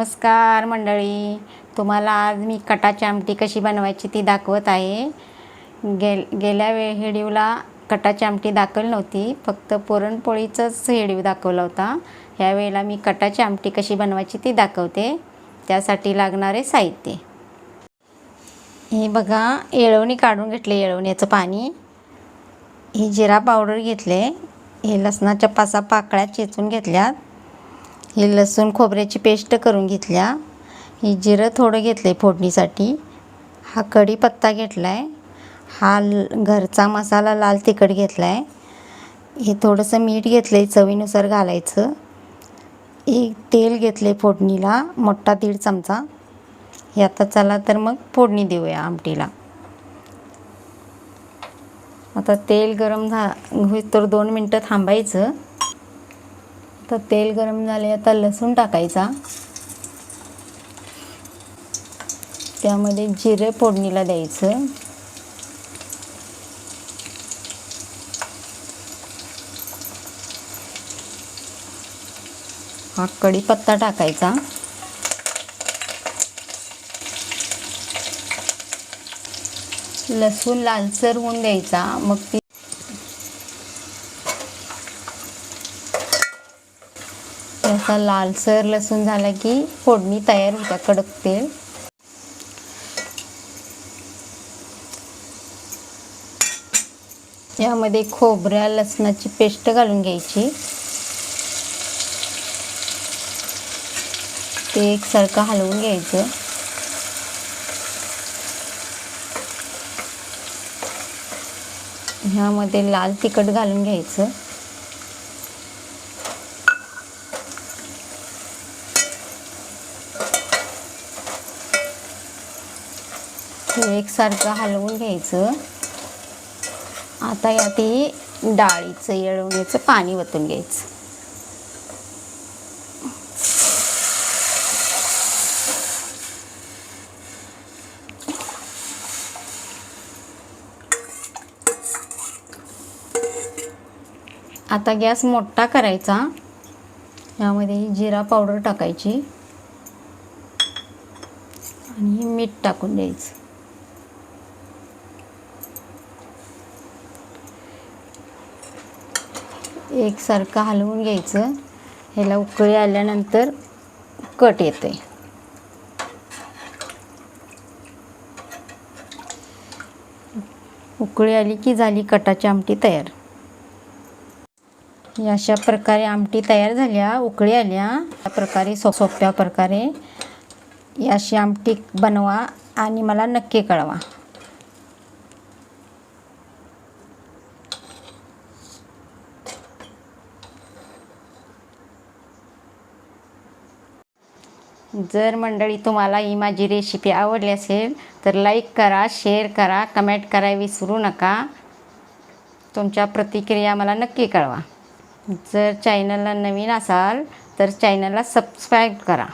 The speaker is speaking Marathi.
नमस्कार मंडळी, तुम्हाला आज मी कटाची आमटी कशी बनवायची ती दाखवत आहे. गेल्या व्हिडिओला कटाची आमटी दाखवली नव्हती, फक्त पुरणपोळीचाच व्हिडिओ दाखवला होता. ह्यावेळेला मी कटाची आमटी कशी बनवायची ती दाखवते. त्यासाठी लागणारे साहित्य हे बघा. येळवणी काढून घेतले, येळवण्याचं पाणी. ही जिरा पावडर घेतले. हे लसणाच्या 5 पाकळ्या चेचून घेतल्यात. ही लसूण खोबऱ्याची पेस्ट करून घेतल्या. ही जिरं थोडं घेतले फोडणीसाठी. हा कढीपत्ता घेतला आहे. हा घरचा मसाला लाल तिखट घेतला आहे. हे थोडंसं मीठ घेतलं आहे, चवीनुसार घालायचं. एक तेल घेतले फोडणीला, मोठा 1.5 चमचा. हे आता चला तर मग फोडणी देऊया आमटीला. आता तेल गरम होईल तर 2 मिनटं थांबायचं. तर तेल गरम झाले, आता लसूण टाकायचा. त्यामध्ये जिरे फोडणीला द्यायचं. हा कढीपत्ता टाकायचा. लसूण लालसर होऊन द्यायचा. मग ती असा लालसर लसूण झाला की फोडणी तयार होता, कडक तेल. यामध्ये खोबऱ्या लसणाची पेस्ट घालून घ्यायची. ते एकसारखं हलवून घ्यायचं. ह्यामध्ये लाल तिखट घालून घ्यायचं. हे एकसारखं हलवून घ्यायचं. आता यात डाळीचं येळवण्याचं पाणी वतून घ्यायचं. आता गॅस मोठा करायचा. यामध्ये जिरा पावडर टाकायची आणि मीठ टाकून द्यायचं. एकसारखं हलवून घ्यायचं. ह्याला उकळी आल्यानंतर कट येते. उकळी आली की झाली कटाची आमटी तयार. अशा प्रकारे आमटी तयार झाल्या, उकळी आल्या. या प्रकारे सोप्या प्रकारे अशी आमटी बनवा आणि मला नक्की कळवा. जर मंडळी तुम्हाला ही माझी रेसिपी आवडली असेल तर लाईक करा, शेअर करा, कमेंट करायला विसरू नका. तुमच्या प्रतिक्रिया मला नक्की कळवा. जर चॅनलला नवीन असाल तर चॅनलला सबस्क्राईब करा.